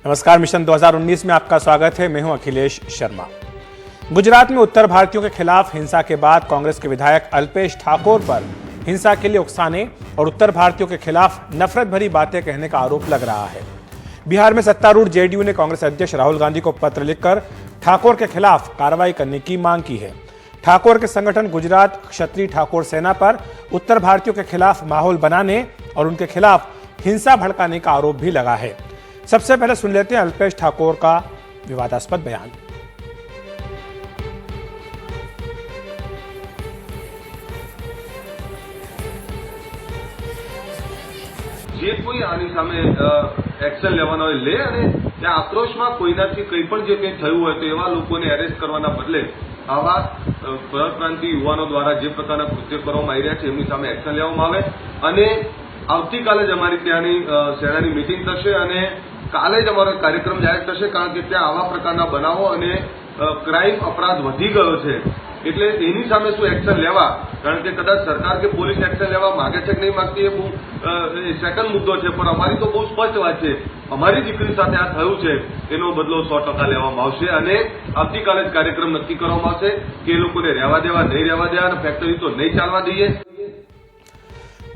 नमस्कार, मिशन 2019 में आपका स्वागत है। मैं हूं अखिलेश शर्मा। गुजरात में उत्तर भारतीयों के खिलाफ हिंसा के बाद कांग्रेस के विधायक अल्पेश ठाकोर पर हिंसा के लिए उकसाने और उत्तर भारतीयों के खिलाफ नफरत भरी बातें कहने का आरोप लग रहा है। बिहार में सत्तारूढ़ जेडीयू ने कांग्रेस अध्यक्ष राहुल गांधी को पत्र लिखकर ठाकोर के खिलाफ कार्रवाई करने की मांग की है। ठाकोर के संगठन गुजरात क्षत्रिय ठाकोर सेना पर उत्तर भारतीयों के खिलाफ माहौल बनाने और उनके खिलाफ हिंसा भड़काने का आरोप भी लगा है। सबसे पहले सुन लेते हैं अल्पेश ठाकोर का विवादास्पद बयान। જે કોઈ આની સામે એક્શન લેવાનો હોય લે અને ત્યાં આક્રોશમાં કોઈનાથી કંઈ પણ જે કંઈ થયું હોય તો એવા લોકોને એરેસ્ટ કરવાના બદલે આવા પરપ્રાંતીય યુવાનો દ્વારા જે પ્રકારના કૃત્ય કરવામાં આવી રહ્યા છે એમની સામે એક્શન લેવામાં આવે અને આવતીકાલે જ અમારી ત્યાંની સેનાની મીટિંગ થશે અને કાલે જ અમારો કાર્યક્રમ જાહેર થશે કારણ કે ત્યાં આવા પ્રકારના બનાવો અને ક્રાઇમ અપરાધ વધી ગયો છે એટલે એની સામે શું એક્શન લેવા કારણ કે કદાચ સરકાર કે પોલીસ એક્શન લેવા માંગે છે કે નહીં માંગતી એ બહુ સેકન્ડ મુદ્દો છે પણ અમારી તો બહુ સ્પષ્ટ વાત છે અમારી દીકરી સાથે આ થયું છે એનો બદલો 100% લેવામાં આવશે અને આવતીકાલે જ કાર્યક્રમ નક્કી કરવામાં આવશે કે એ લોકોને રહેવા દેવા નહીં રહેવા દેવા અને ફેક્ટરી તો નહીં ચાલવા દઈએ।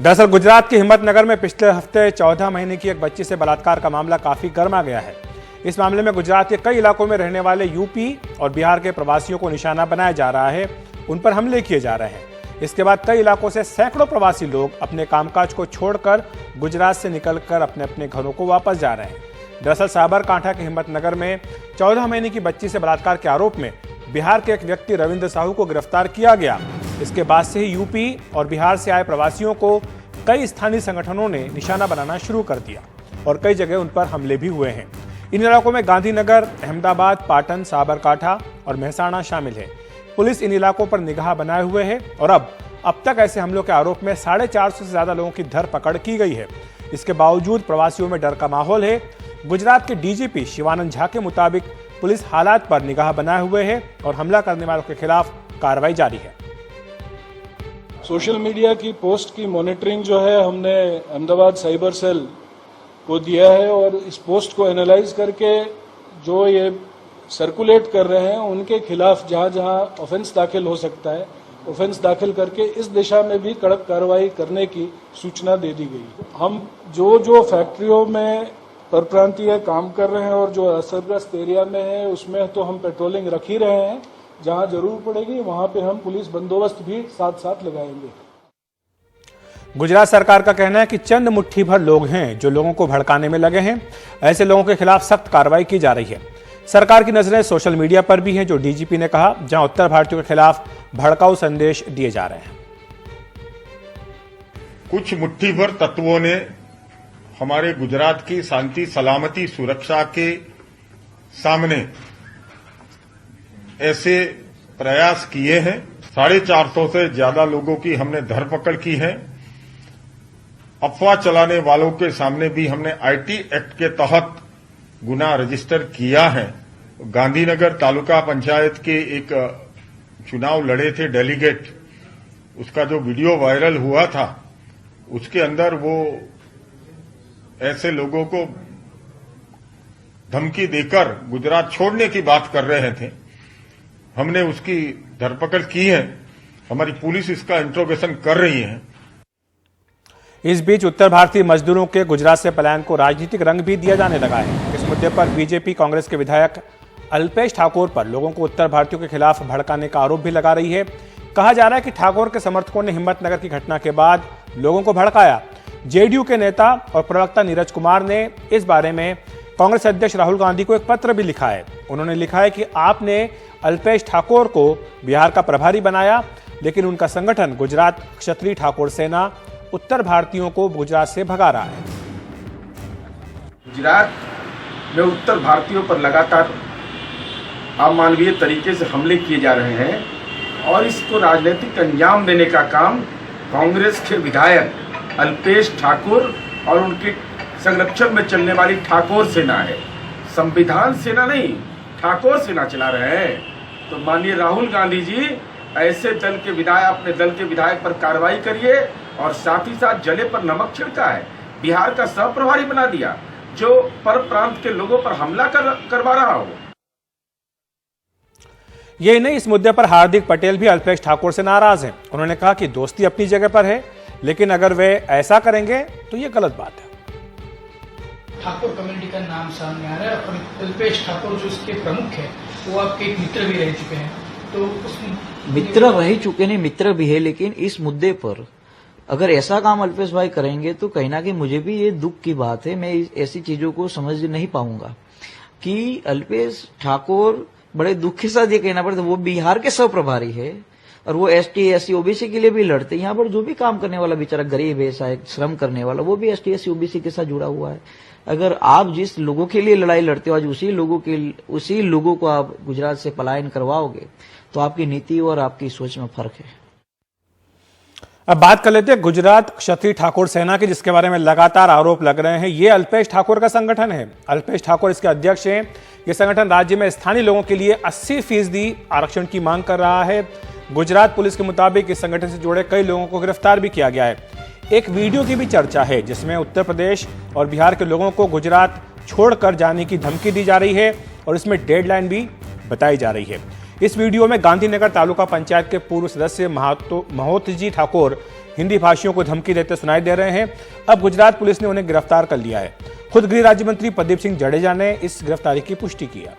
दरअसल गुजरात के हिम्मतनगर में पिछले हफ्ते 14 महीने की एक बच्ची से बलात्कार का मामला काफी गर्मा गया है। इस मामले में गुजरात के कई इलाकों में रहने वाले यूपी और बिहार के प्रवासियों को निशाना बनाया जा रहा है, उन पर हमले किए जा रहे हैं। इसके बाद कई इलाकों से सैकड़ों प्रवासी लोग अपने कामकाज को छोड़कर गुजरात से निकलकर अपने अपने घरों को वापस जा रहे हैं। दरअसल साबरकांठा के हिम्मतनगर में 14 महीने की बच्ची से बलात्कार के आरोप में बिहार के एक व्यक्ति रविंद्र साहू को गिरफ्तार किया गया। इसके बाद से ही यूपी और बिहार से आए प्रवासियों को कई स्थानीय संगठनों ने निशाना बनाना शुरू कर दिया और कई जगह उन पर हमले भी हुए हैं। इन इलाकों में गांधीनगर, अहमदाबाद, पाटन, साबरकांठा और मेहसाणा शामिल है। पुलिस इन इलाकों पर निगाह बनाए हुए है और अब तक ऐसे हमलों के आरोप में 450 से ज्यादा लोगों की धरपकड़ की गई है। इसके बावजूद प्रवासियों में डर का माहौल है। गुजरात के डीजीपी शिवानंद झा के मुताबिक पुलिस हालात पर निगाह बनाए हुए है और हमला करने वालों के खिलाफ कार्रवाई जारी है। सोशल मीडिया की पोस्ट की मॉनिटरिंग जो है हमने अहमदाबाद साइबर सेल को दिया है और इस पोस्ट को एनालाइज करके जो ये सर्कुलेट कर रहे हैं उनके खिलाफ जहां जहां ऑफेंस दाखिल हो सकता है ऑफेंस दाखिल करके इस दिशा में भी कड़क कार्रवाई करने की सूचना दे दी गई। हम जो फैक्ट्रियों में परप्रांतीय काम कर रहे हैं और जो असरग्रस्त एरिया में है उसमें तो हम पेट्रोलिंग रख ही रहे हैं, जहां जरूर पड़ेगी वहां पे हम पुलिस बंदोबस्त भी साथ साथ लगाएंगे। गुजरात सरकार का कहना है कि चंद मुट्ठी भर लोग हैं जो लोगों को भड़काने में लगे हैं। ऐसे लोगों के खिलाफ सख्त कार्रवाई की जा रही है। सरकार की नजरें सोशल मीडिया पर भी हैं, जो डीजीपी ने कहा, जहां उत्तर भारतीयों के खिलाफ भड़काऊ संदेश दिए जा रहे हैं। कुछ मुट्ठी भर तत्वों ने हमारे गुजरात की शांति, सलामती, सुरक्षा के सामने ऐसे प्रयास किए हैं। 450 से ज्यादा लोगों की हमने धरपकड़ की है। अफवाह चलाने वालों के सामने भी हमने आईटी एक्ट के तहत गुना रजिस्टर किया है। गांधीनगर तालुका पंचायत के एक चुनाव लड़े थे डेलीगेट, उसका जो वीडियो वायरल हुआ था उसके अंदर वो ऐसे लोगों को धमकी देकर गुजरात छोड़ने की बात कर रहे थे। हमने उसकी धरपकड़ की है। हमारी पुलिस इसका इंट्रोगेशन कर रही है। इस बीच उत्तर भारतीय मजदूरों के गुजरात से पलायन को राजनीतिक रंग भी दिया जाने लगा है। इस मुद्दे पर बीजेपी कांग्रेस के विधायक अल्पेश ठाकोर पर लोगों को उत्तर भारतीयों के खिलाफ भड़काने का आरोप भी लगा रही है। कहा जा रहा है कि ठाकोर के समर्थकों ने हिम्मतनगर की घटना के बाद लोगों को भड़काया। जेडीयू के नेता और प्रवक्ता नीरज कुमार ने इस बारे में कांग्रेस अध्यक्ष राहुल गांधी को एक पत्र भी लिखा है। उन्होंने लिखा है कि आपने अल्पेश ठाकोर को बिहार का प्रभारी बनाया, लेकिन उनका संगठन गुजरात क्षत्रिय ठाकोर सेना उत्तर भारतीयों को गुजरात से भगा रहा है। गुजरात में उत्तर भारतीयों पर लगातार अमानवीय तरीके से हमले किए जा रहे हैं और इसको राजनीतिक अंजाम देने का काम कांग्रेस के विधायक अल्पेश ठाकोर और उनके संरक्षण में चलने वाली ठाकोर सेना है। संविधान सेना नहीं, ठाकोर सेना चला रहे हैं। तो माननीय राहुल गांधी जी ऐसे दल के विधायक, अपने दल के विधायक पर कार्रवाई करिए और साथ ही साथ जले पर नमक छिड़का है, बिहार का सह प्रभारी बना दिया। जो पर प्रांत के लोगों पर हमला करवा रहा हो। यही नहीं, इस मुद्दे पर हार्दिक पटेल भी अल्पेश ठाकोर से नाराज हैं। उन्होंने कहा कि दोस्ती अपनी जगह पर है, लेकिन अगर वे ऐसा करेंगे तो ये गलत बात है। ठाकुर कम्युनिटी का नाम सामने आ रहा है और अल्पेश ठाकुर जो इसके प्रमुख है वो आपके एक मित्र भी रह चुके हैं, तो मित्र रह चुके नहीं, मित्र भी है, लेकिन इस मुद्दे पर अगर ऐसा काम अल्पेश भाई करेंगे तो कहीं ना कहीं मुझे भी ये दुख की बात है। मैं ऐसी चीजों को समझ नहीं पाऊंगा कि अल्पेश ठाकुर बड़े दुख के साथ ये कहना पड़ता है, वो बिहार के सब प्रभारी है और वो ST SC OBC के लिए भी लड़ते हैं। यहाँ पर जो भी काम करने वाला बेचारा गरीब है, शायद श्रम करने वाला, वो भी ST SC OBC के साथ जुड़ा हुआ है। अगर आप जिस लोगों के लिए लड़ाई लड़ते हो आज उसी लोगों को आप गुजरात से पलायन करवाओगे तो आपकी नीति और आपकी सोच में फर्क है। अब बात कर लेते हैं गुजरात क्षत्रिय ठाकुर सेना के, जिसके बारे में लगातार आरोप लग रहे हैं। ये अल्पेश ठाकुर का संगठन है, अल्पेश ठाकुर इसके अध्यक्ष हैं। ये संगठन राज्य में स्थानीय लोगों के लिए 80% आरक्षण की मांग कर रहा है। गुजरात पुलिस के मुताबिक इस संगठन से जुड़े कई लोगों को गिरफ्तार भी किया गया है। एक वीडियो की भी चर्चा है जिसमें उत्तर प्रदेश और बिहार के लोगों को गुजरात छोड़कर जाने की धमकी दी जा रही है और इसमें डेडलाइन भी बताई जा रही है। इस वीडियो में गांधीनगर तालुका पंचायत के पूर्व सदस्य महोतजी ठाकुर हिंदी भाषियों को धमकी देते सुनाई दे रहे हैं। अब गुजरात पुलिस ने उन्हें गिरफ्तार कर लिया है। खुद गृह राज्य मंत्री प्रदीप सिंह जडेजा ने इस गिरफ्तारी की पुष्टि की है।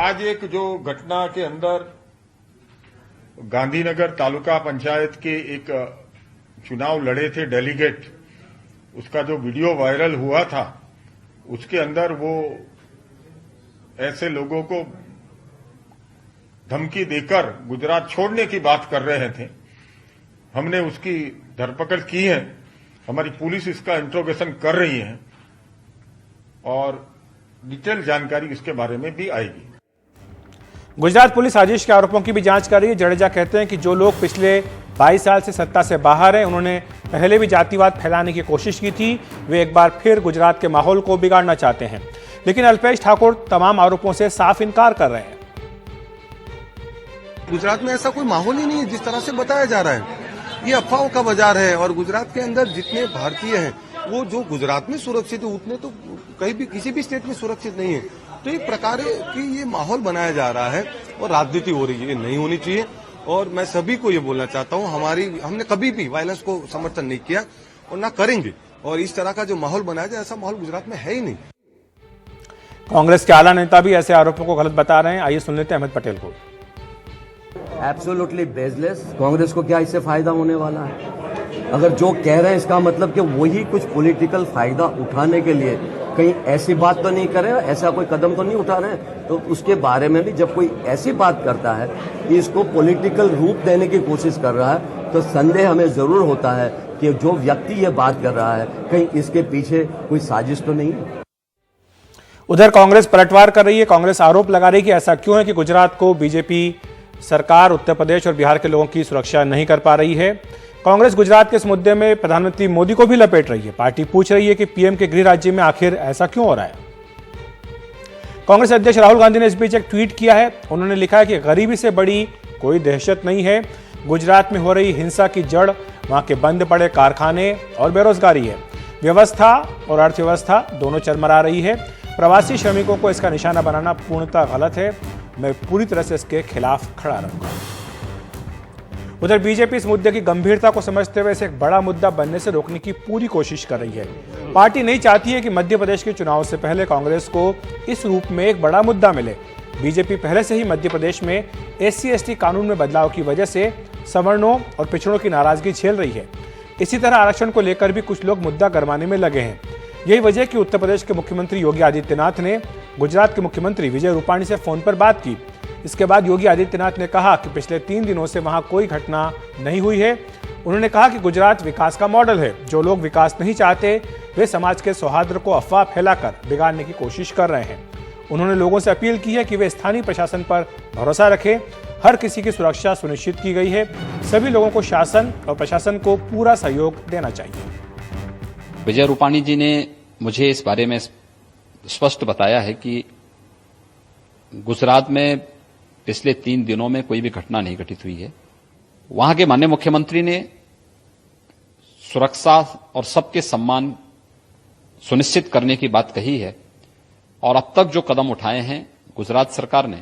आज एक जो घटना के अंदर गांधीनगर तालुका पंचायत के एक चुनाव लड़े थे डेलीगेट, उसका जो वीडियो वायरल हुआ था उसके अंदर वो ऐसे लोगों को धमकी देकर गुजरात छोड़ने की बात कर रहे थे। हमने उसकी धरपकड़ की है, हमारी पुलिस इसका इंट्रोगेशन कर रही है और डिटेल जानकारी इसके बारे में भी आएगी। गुजरात पुलिस साजिश के आरोपों की भी जांच कर रही है। जडेजा कहते हैं कि जो लोग पिछले 22 साल से सत्ता से बाहर हैं, उन्होंने पहले भी जातिवाद फैलाने की कोशिश की थी, वे एक बार फिर गुजरात के माहौल को बिगाड़ना चाहते हैं। लेकिन अल्पेश ठाकुर तमाम आरोपों से साफ इनकार कर रहे हैं। गुजरात में ऐसा कोई माहौल ही नहीं है जिस तरह से बताया जा रहा है। ये अफवाहों का बाजार है और गुजरात के अंदर जितने भारतीय हैं वो जो गुजरात में सुरक्षित है उतने तो कहीं भी किसी भी स्टेट में सुरक्षित नहीं है। तो एक प्रकार की ये माहौल बनाया जा रहा है और राजनीति हो रही है, ये नहीं होनी चाहिए। और मैं सभी को ये बोलना चाहता हूँ, हमने कभी भी वायलेंस को समर्थन नहीं किया और ना करेंगे। और इस तरह का जो माहौल बनाया जाए ऐसा माहौल गुजरात में है ही नहीं। कांग्रेस के आला नेता भी ऐसे आरोपों को गलत बता रहे हैं। आइए सुन लेते हैं अहमद पटेल को। Absolutely baseless. कांग्रेस को क्या इससे फायदा होने वाला है? अगर जो कह रहे हैं इसका मतलब कि वही कुछ पॉलिटिकल फायदा उठाने के लिए कहीं ऐसी बात तो नहीं कर रहे, ऐसा कोई कदम तो नहीं उठा रहे, तो उसके बारे में भी जब कोई ऐसी बात करता है कि इसको पॉलिटिकल रूप देने की कोशिश कर रहा है तो संदेह हमें जरूर होता है कि जो व्यक्ति ये बात कर रहा है कहीं इसके पीछे कोई साजिश तो नहीं है। उधर कांग्रेस पलटवार कर रही है। कांग्रेस आरोप लगा रही है कि ऐसा क्यों है कि गुजरात को बीजेपी सरकार उत्तर प्रदेश और बिहार के लोगों की सुरक्षा नहीं कर पा रही है। कांग्रेस गुजरात के इस मुद्दे में प्रधानमंत्री मोदी को भी लपेट रही है। पार्टी पूछ रही है कि पीएम के गृह राज्य में आखिर ऐसा क्यों हो रहा है। कांग्रेस अध्यक्ष राहुल गांधी ने इस बीच एक ट्वीट किया है। उन्होंने लिखा है कि गरीबी से बड़ी कोई दहशत नहीं है। गुजरात में हो रही हिंसा की जड़ वहां के बंद पड़े कारखाने और बेरोजगारी है। व्यवस्था और अर्थव्यवस्था दोनों चरमरा रही है। प्रवासी श्रमिकों को इसका निशाना बनाना पूर्णतः गलत है। मैं पूरी तरह से इसके खिलाफ खड़ा रहूंगा। उधर बीजेपी इस मुद्दे की गंभीरता को समझते हुए इसे एक बड़ा मुद्दा बनने से रोकने की पूरी कोशिश कर रही है। पार्टी नहीं चाहती है कि मध्य प्रदेश के चुनाव से पहले कांग्रेस को इस रूप में एक बड़ा मुद्दा मिले। बीजेपी पहले से ही मध्य प्रदेश में SC/ST कानून में बदलाव की वजह से सवर्णों और पिछड़ों की नाराजगी झेल रही है। इसी तरह आरक्षण को लेकर भी कुछ लोग मुद्दा गरमाने में लगे हैं। यही वजह कि उत्तर प्रदेश के मुख्यमंत्री योगी आदित्यनाथ ने गुजरात के मुख्यमंत्री विजय रूपाणी से फोन पर बात की। इसके बाद योगी आदित्यनाथ ने कहा कि पिछले 3 दिनों से वहां कोई घटना नहीं हुई है। उन्होंने कहा कि गुजरात विकास का मॉडल है। जो लोग विकास नहीं चाहते वे समाज के सौहार्द को अफवाह फैलाकर बिगाड़ने की कोशिश कर रहे हैं। उन्होंने लोगों से अपील की है कि वे स्थानीय प्रशासन पर भरोसा रखें। हर किसी की सुरक्षा सुनिश्चित की गई है। सभी लोगों को शासन और प्रशासन को पूरा सहयोग देना चाहिए। विजय रूपाणी जी ने मुझे इस बारे में स्पष्ट बताया है कि गुजरात में पिछले 3 दिनों में कोई भी घटना नहीं घटित हुई है। वहां के माननीय मुख्यमंत्री ने सुरक्षा और सबके सम्मान सुनिश्चित करने की बात कही है और अब तक जो कदम उठाए हैं गुजरात सरकार ने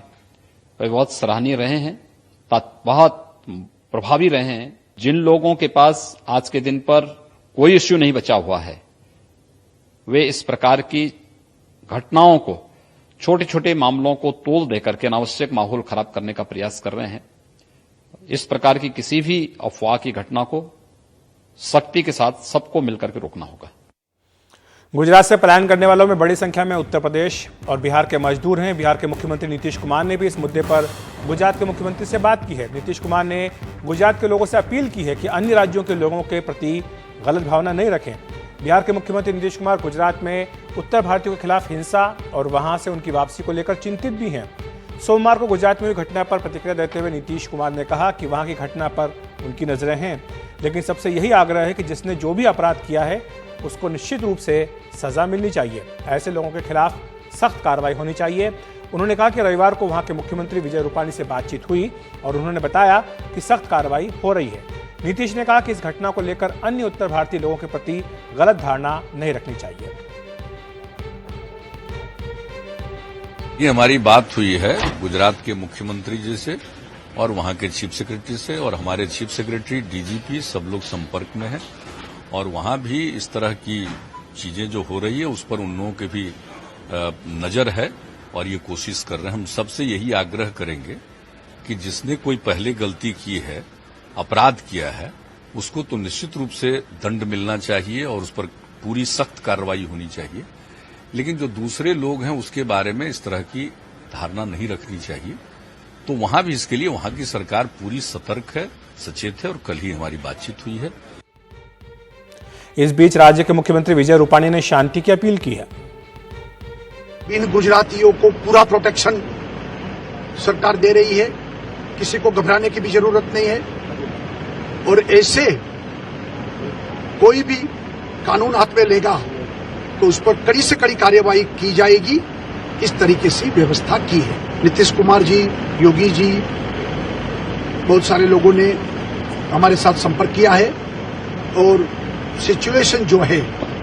वे बहुत सराहनीय रहे हैं, बहुत प्रभावी रहे हैं। जिन लोगों के पास आज के दिन पर कोई इश्यू नहीं बचा हुआ है वे इस प्रकार की घटनाओं को, छोटे छोटे मामलों को तोल देकर के अनावश्यक माहौल खराब करने का प्रयास कर रहे हैं। इस प्रकार की किसी भी अफवाह की घटना को सख्ती के साथ सबको मिलकर के रोकना होगा। गुजरात से पलायन करने वालों में बड़ी संख्या में उत्तर प्रदेश और बिहार के मजदूर हैं। बिहार के मुख्यमंत्री नीतीश कुमार ने भी इस मुद्दे पर गुजरात के मुख्यमंत्री से बात की है। नीतीश कुमार ने गुजरात के लोगों से अपील की है कि अन्य राज्यों के लोगों के प्रति गलत भावना नहीं रखें। बिहार के मुख्यमंत्री नीतीश कुमार गुजरात में उत्तर भारतीयों के खिलाफ हिंसा और वहां से उनकी वापसी को लेकर चिंतित भी हैं। सोमवार को गुजरात में हुई घटना पर प्रतिक्रिया देते हुए नीतीश कुमार ने कहा कि वहां की घटना पर उनकी नजरें हैं, लेकिन सबसे यही आग्रह है कि जिसने जो भी अपराध किया है उसको निश्चित रूप से सजा मिलनी चाहिए। ऐसे लोगों के खिलाफ सख्त कार्रवाई होनी चाहिए। उन्होंने कहा कि रविवार को वहां के मुख्यमंत्री विजय रूपाणी से बातचीत हुई और उन्होंने बताया कि सख्त कार्रवाई हो रही है। नीतीश ने कहा कि इस घटना को लेकर अन्य उत्तर भारतीय लोगों के प्रति गलत धारणा नहीं रखनी चाहिए। ये हमारी बात हुई है गुजरात के मुख्यमंत्री जी से और वहां के चीफ सेक्रेटरी से, और हमारे चीफ सेक्रेटरी, डीजीपी सब लोग संपर्क में हैं और वहां भी इस तरह की चीजें जो हो रही है उस पर उन लोगों के भी नजर है और ये कोशिश कर रहे हैं। हम सबसे यही आग्रह करेंगे कि जिसने कोई पहले गलती की है, अपराध किया है, उसको तो निश्चित रूप से दंड मिलना चाहिए और उस पर पूरी सख्त कार्रवाई होनी चाहिए। लेकिन जो दूसरे लोग हैं उसके बारे में इस तरह की धारणा नहीं रखनी चाहिए। तो वहां भी इसके लिए वहां की सरकार पूरी सतर्क है, सचेत है और कल ही हमारी बातचीत हुई है। इस बीच राज्य के मुख्यमंत्री विजय रूपाणी ने शांति की अपील की है। इन गुजरातियों को पूरा प्रोटेक्शन सरकार दे रही है, किसी को घबराने की भी जरूरत नहीं है और ऐसे कोई भी कानून हाथ में लेगा तो उस पर कड़ी से कड़ी कार्यवाही की जाएगी। इस तरीके से व्यवस्था की है। नीतीश कुमार जी, योगी जी, बहुत सारे लोगों ने हमारे साथ संपर्क किया है और सिचुएशन जो है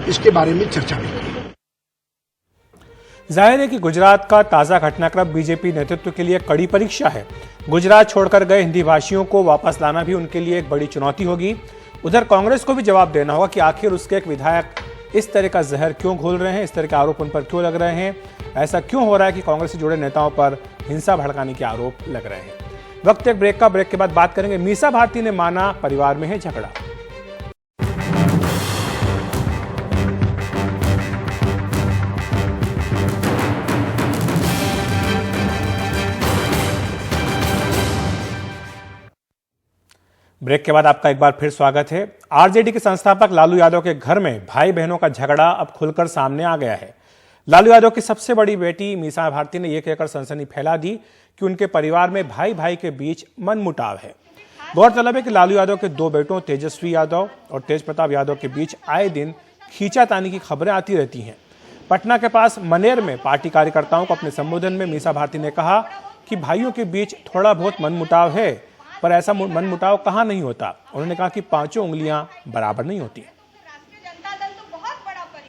इसके बारे में चर्चा भी की। जाहिर है कि गुजरात का ताजा घटनाक्रम बीजेपी नेतृत्व के लिए कड़ी परीक्षा है। गुजरात छोड़कर गए हिंदी भाषियों को वापस लाना भी उनके लिए एक बड़ी चुनौती होगी। उधर कांग्रेस को भी जवाब देना होगा कि आखिर उसके एक विधायक इस तरह का जहर क्यों घोल रहे हैं, इस तरह के आरोप उन पर क्यों लग रहे हैं, ऐसा क्यों हो रहा है कि कांग्रेस से जुड़े नेताओं पर हिंसा भड़काने के आरोप लग रहे हैं। वक्त एक ब्रेक का, ब्रेक के बाद बात करेंगे मीसा भारती ने माना परिवार में है झगड़ा। ब्रेक के बाद आपका एक बार फिर स्वागत है। आरजेडी के संस्थापक लालू यादव के घर में भाई बहनों का झगड़ा अब खुलकर सामने आ गया है। लालू यादव की सबसे बड़ी बेटी मीसा भारती ने यह कहकर सनसनी फैला दी कि उनके परिवार में भाई भाई के बीच मनमुटाव है। गौरतलब है कि लालू यादव के दो बेटों तेजस्वी यादव और तेज प्रताप यादव के बीच आए दिन खींचातानी की खबरें आती रहती हैं। पटना के पास मनेर में पार्टी कार्यकर्ताओं को अपने संबोधन में मीसा भारती ने कहा कि भाइयों के बीच थोड़ा बहुत मनमुटाव है, पर ऐसा मनमुटाव कहाँ नहीं होता। उन्होंने कहा कि पांचों उंगलियां बराबर नहीं होती।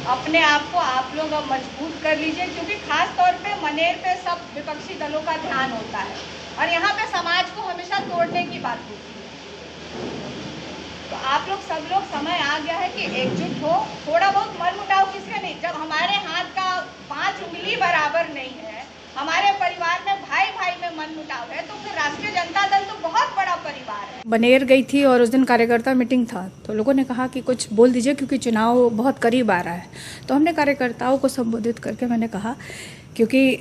अपने आप को आप लोग अब मजबूत कर लीजिए, क्योंकि खास तौर पे मनेर पे सब विपक्षी दलों का ध्यान होता है और यहाँ पे समाज को हमेशा तोड़ने की बात होती है। तो आप लोग सब लोग, समय आ गया है कि एकजुट हो। थोड़ा बहुत मनमुटाव किसका नहीं, जब हमारे हाथ का 5 उंगली बराबर नहीं है, हमारे परिवार में भाई भाई में मनमुटाव है, तो फिर राष्ट्रीय जनता दल तो बहुत बड़ा परिवार है। बनेर गई थी और उस दिन कार्यकर्ता मीटिंग था, तो लोगों ने कहा कि कुछ बोल दीजिए क्योंकि चुनाव बहुत करीब आ रहा है। तो हमने कार्यकर्ताओं को संबोधित करके मैंने कहा, क्योंकि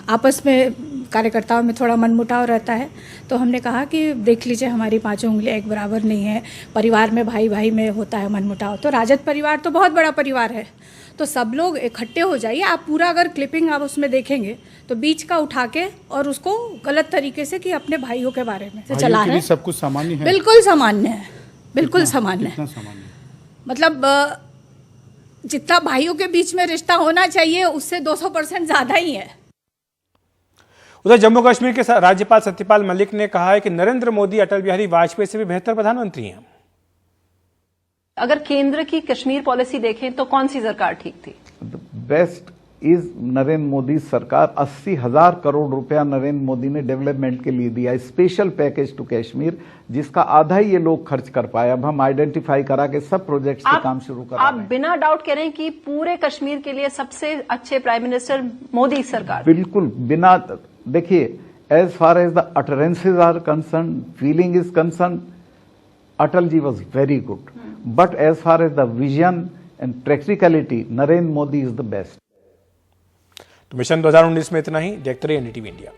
आपस में कार्यकर्ताओं में थोड़ा मनमुटाव रहता है, तो हमने कहा कि देख लीजिए हमारी पांचों उंगलियां एक बराबर नहीं है, परिवार में भाई भाई में होता है मनमुटाव। तो राजद परिवार तो बहुत बड़ा परिवार है, तो सब लोग इकट्ठे हो जाइए। आप पूरा अगर क्लिपिंग आप उसमें देखेंगे तो बीच का उठा के और उसको गलत तरीके से कि अपने भाइयों के बारे में से चला रहे हैं। सब कुछ सामान्य है, बिल्कुल सामान्य है, बिल्कुल सामान्य है। मतलब जितना भाइयों के बीच में रिश्ता होना चाहिए उससे 200% ज्यादा ही है। उधर जम्मू कश्मीर के राज्यपाल सत्यपाल मलिक ने कहा है कि नरेंद्र मोदी अटल बिहारी वाजपेयी से भी बेहतर प्रधानमंत्री हैं। अगर केंद्र की कश्मीर पॉलिसी देखें तो कौन सी सरकार ठीक थी? बेस्ट इज नरेंद्र मोदी सरकार। 80,000 करोड़ रुपया नरेंद्र मोदी ने डेवलपमेंट के लिए दिया, स्पेशल पैकेज टू कश्मीर, जिसका आधा ही ये लोग खर्च कर पाए। अब हम आइडेंटिफाई करा के सब प्रोजेक्ट्स के काम शुरू कर आप बिना डाउट कह रहे हैं कि पूरे कश्मीर के लिए सबसे अच्छे प्राइम मिनिस्टर मोदी सरकार? बिल्कुल बिना, देखिए, as far as the utterances are concern, feeling is concern, Atal ji was very good, but as far as the vision and practicality, Narendra Modi is the best. तो मिशन 2019 में इतना ही। देखते रहिए NDTV इंडिया।